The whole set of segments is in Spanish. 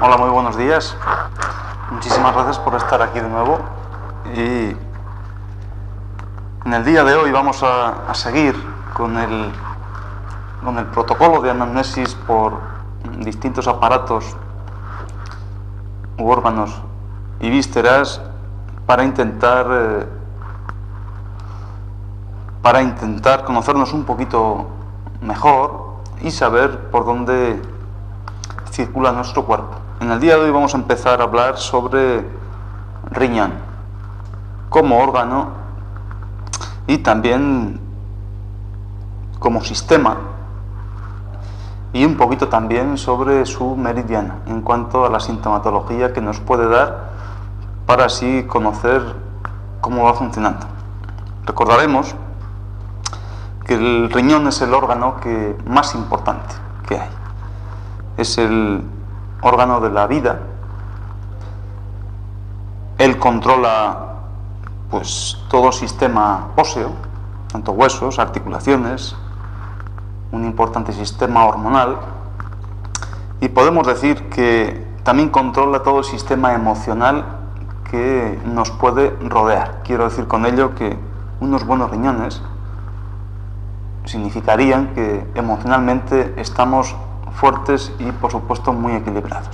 Hola, muy buenos días. Muchísimas gracias por estar aquí de nuevo. Y en el día de hoy vamos a seguir con el protocolo de anamnesis por distintos aparatos u órganos y vísceras para intentar conocernos un poquito mejor y saber por dónde circula nuestro cuerpo. En el día de hoy vamos a empezar a hablar sobre riñón como órgano y también como sistema, y un poquito también sobre su meridiano en cuanto a la sintomatología que nos puede dar para así conocer cómo va funcionando. Recordaremos que el riñón es el órgano más importante que hay. Es el órgano de la vida. Él controla pues todo sistema óseo, tanto huesos, articulaciones, un importante sistema hormonal, y podemos decir que también controla todo el sistema emocional que nos puede rodear. Quiero decir con ello que unos buenos riñones significarían que emocionalmente estamos fuertes y por supuesto muy equilibrados.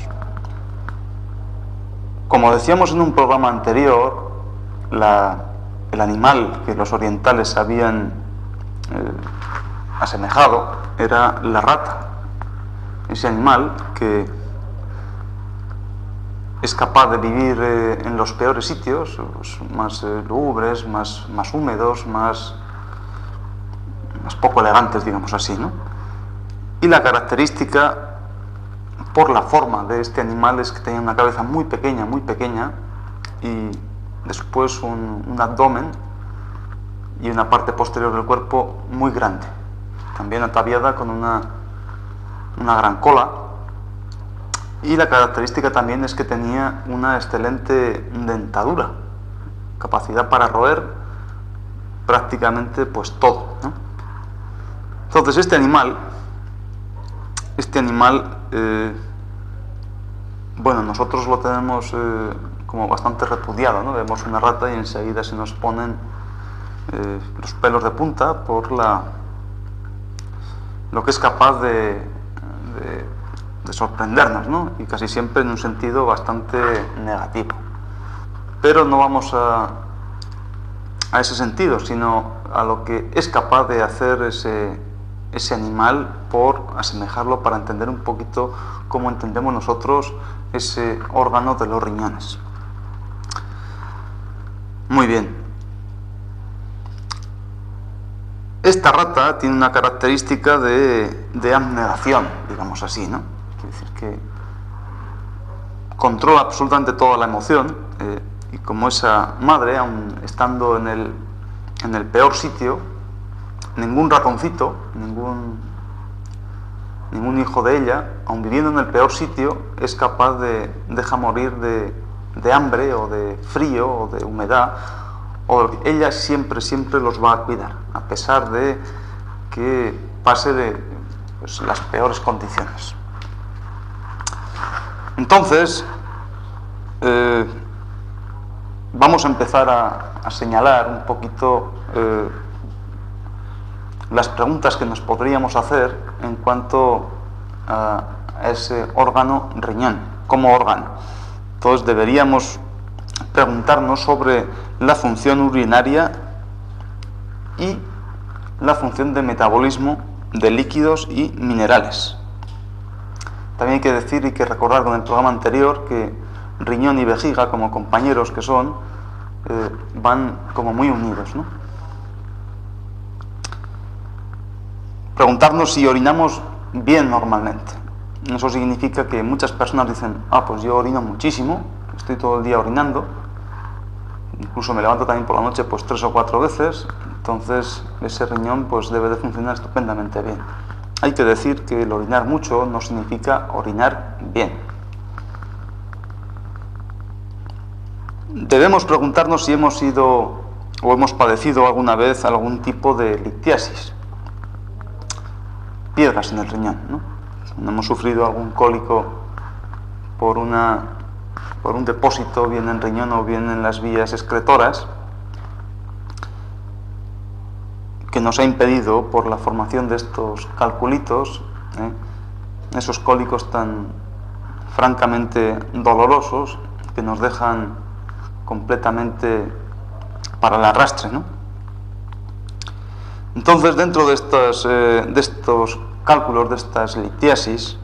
Como decíamos en un programa anterior, el animal que los orientales habían asemejado era la rata, ese animal que es capaz de vivir en los peores sitios, los más lúgubres, más húmedos, más poco elegantes, digamos así, ¿no? Y la característica por la forma de este animal es que tenía una cabeza muy pequeña, y después un abdomen y una parte posterior del cuerpo muy grande, también ataviada con una gran cola. Y la característica también es que tenía una excelente dentadura, capacidad para roer prácticamente pues todo, ¿no? Entonces este animal, bueno, nosotros lo tenemos como bastante repudiado, ¿no? Vemos una rata y enseguida se nos ponen los pelos de punta por lo que es capaz de sorprendernos, ¿no? Y casi siempre en un sentido bastante negativo. Pero no vamos a ese sentido, sino a lo que es capaz de hacer ese animal, por asemejarlo, para entender un poquito cómo entendemos nosotros ese órgano de los riñones. Muy bien. Esta rata tiene una característica de abnegación, digamos así, ¿no? Es decir, que controla absolutamente toda la emoción, y como esa madre, aun estando en el peor sitio, ningún ratoncito, ningún hijo de ella, aun viviendo en el peor sitio, es capaz de dejar morir de hambre o de frío o de humedad, ella siempre los va a cuidar, a pesar de que pase de las peores condiciones. Entonces, vamos a empezar a señalar un poquito las preguntas que nos podríamos hacer en cuanto a ese órgano riñón como órgano. Entonces deberíamos preguntarnos sobre la función urinaria y la función de metabolismo de líquidos y minerales. También hay que decir y que recordar con el programa anterior que riñón y vejiga, como compañeros que son, van como muy unidos, ¿no? Preguntarnos si orinamos bien normalmente. Eso significa que muchas personas dicen: pues yo orino muchísimo, estoy todo el día orinando, incluso me levanto también por la noche pues 3 o 4 veces, entonces ese riñón pues debe de funcionar estupendamente bien. Hay que decir que el orinar mucho no significa orinar bien. Debemos preguntarnos si hemos sido o hemos padecido alguna vez algún tipo de litiasis, piedras en el riñón, ¿no? Cuando hemos sufrido algún cólico por un depósito, bien en riñón o bien en las vías excretoras, que nos ha impedido, por la formación de estos calculitos, esos cólicos tan francamente dolorosos, que nos dejan completamente para el arrastre, ¿no? Entonces, dentro de estos cálculos, de estas litiasis,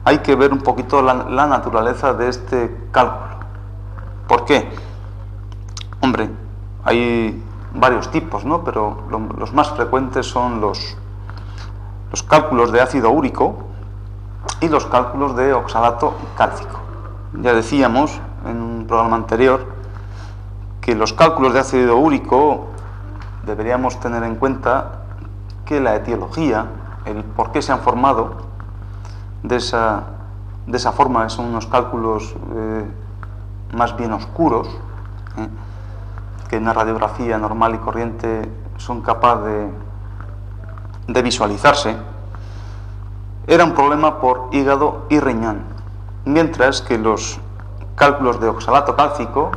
hay que ver un poquito la naturaleza de este cálculo. ¿Por qué? Hombre, hay varios tipos, ¿no? Pero los más frecuentes son los cálculos de ácido úrico y los cálculos de oxalato cálcico. Ya decíamos en un programa anterior que los cálculos de ácido úrico deberíamos tener en cuenta que la etiología, el por qué se han formado de esa forma, son unos cálculos más bien oscuros, que en una radiografía normal y corriente son capaces de visualizarse. Era un problema por hígado y riñón, mientras que los cálculos de oxalato cálcico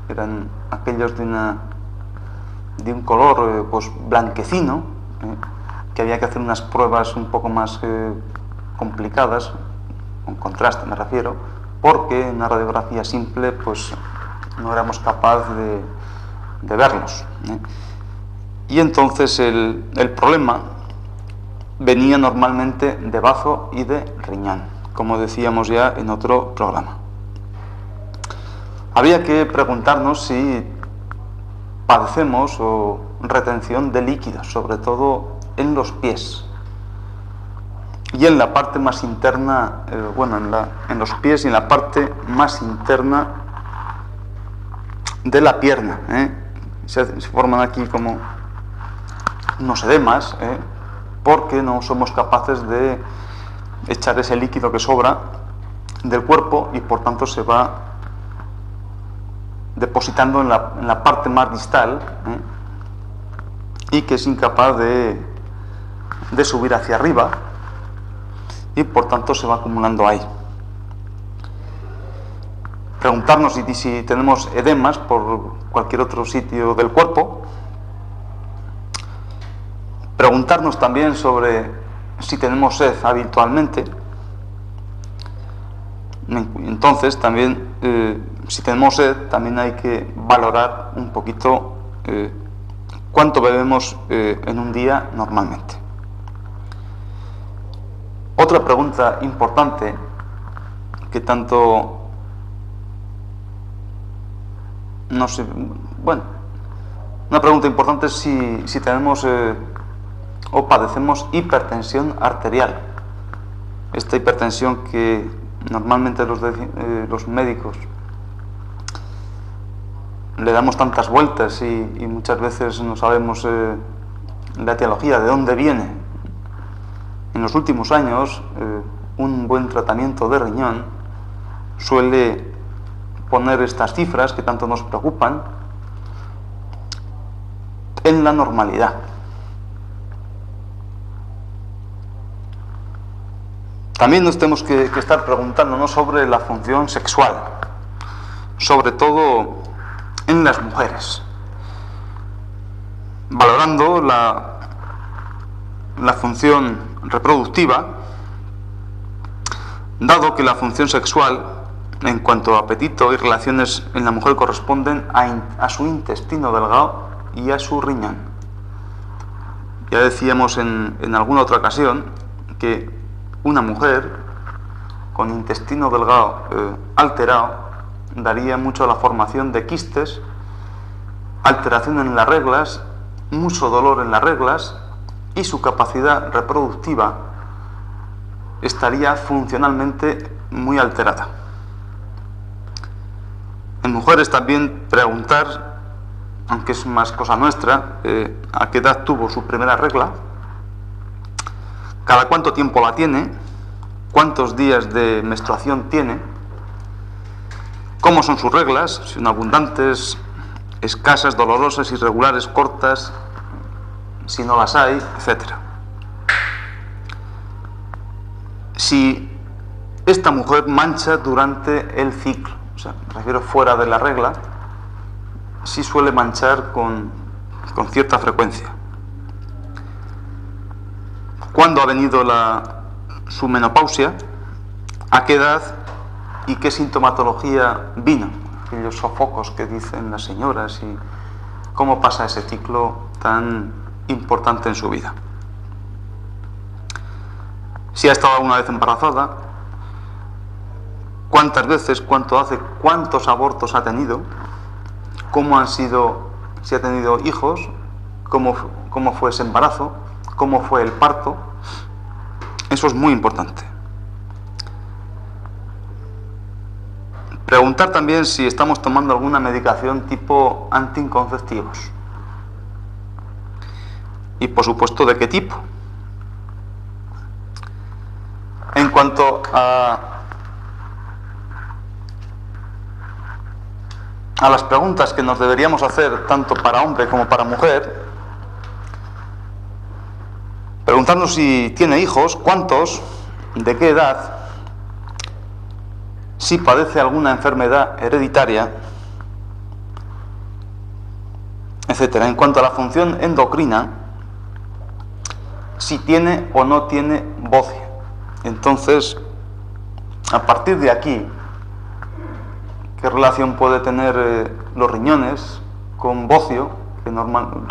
eran aquellos de un color pues blanquecino, que había que hacer unas pruebas un poco más complicadas, con contraste me refiero, porque en una radiografía simple pues no éramos capaces de verlos. Y entonces el problema venía normalmente de bazo y de riñón, como decíamos ya en otro programa. Había que preguntarnos si padecemos o retención de líquidos, sobre todo en los pies y en la parte más interna, en los pies y en la parte más interna de la pierna. Se forman aquí como unos edemas, porque no somos capaces de echar ese líquido que sobra del cuerpo y por tanto se va depositando en la parte más distal, y que es incapaz de subir hacia arriba y por tanto se va acumulando ahí. Preguntarnos si tenemos edemas por cualquier otro sitio del cuerpo. Preguntarnos también sobre si tenemos sed habitualmente. Entonces también, si tenemos sed, también hay que valorar un poquito cuánto bebemos en un día normalmente. Otra pregunta importante que tanto una pregunta importante es si tenemos o padecemos hipertensión arterial. Esta hipertensión que normalmente los médicos le damos tantas vueltas y muchas veces no sabemos la etiología, de dónde viene. En los últimos años, un buen tratamiento de riñón suele poner estas cifras que tanto nos preocupan en la normalidad. También nos tenemos que estar preguntándonos sobre la función sexual, sobre todo en las mujeres, valorando la función reproductiva, dado que la función sexual en cuanto a apetito y relaciones en la mujer corresponden a su intestino delgado y a su riñón. Ya decíamos en alguna otra ocasión que una mujer con intestino delgado alterado daría mucho a la formación de quistes, alteración en las reglas, mucho dolor en las reglas, y su capacidad reproductiva estaría funcionalmente muy alterada. En mujeres también preguntar, aunque es más cosa nuestra, a qué edad tuvo su primera regla, cada cuánto tiempo la tiene, cuántos días de menstruación tiene, cómo son sus reglas, si son abundantes, escasas, dolorosas, irregulares, cortas, si no las hay, etc. Si esta mujer mancha durante el ciclo, o sea, me refiero fuera de la regla, sí suele manchar con cierta frecuencia. ¿Cuándo ha venido su menopausia? ¿A qué edad? ¿Y qué sintomatología vino? Aquellos sofocos que dicen las señoras, y cómo pasa ese ciclo tan importante en su vida. Si ha estado alguna vez embarazada, cuántas veces, cuánto hace, cuántos abortos ha tenido, cómo han sido, si ha tenido hijos, cómo fue ese embarazo, cómo fue el parto. Eso es muy importante. Preguntar también si estamos tomando alguna medicación tipo anticonceptivos. Y por supuesto, ¿de qué tipo? En cuanto a las preguntas que nos deberíamos hacer tanto para hombre como para mujer, preguntarnos si tiene hijos, cuántos, de qué edad, si padece alguna enfermedad hereditaria, etcétera. En cuanto a la función endocrina, si tiene o no tiene bocio. Entonces, a partir de aquí, ¿qué relación puede tener los riñones con bocio? Que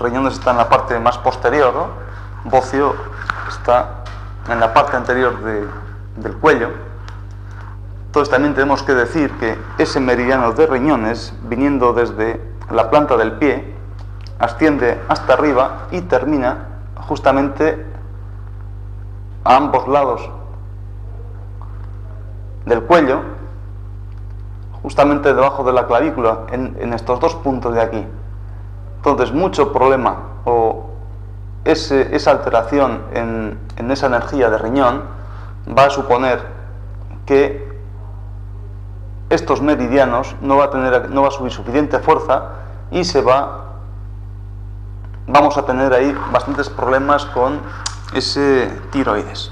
riñones está en la parte más posterior, ¿no? Bocio está en la parte anterior del cuello. Entonces también tenemos que decir que ese meridiano de riñones, viniendo desde la planta del pie, asciende hasta arriba y termina justamente a ambos lados del cuello, justamente debajo de la clavícula, en estos dos puntos de aquí. Entonces, mucho problema o esa alteración en esa energía de riñón va a suponer que estos meridianos no va a subir suficiente fuerza y vamos a tener ahí bastantes problemas con ese tiroides.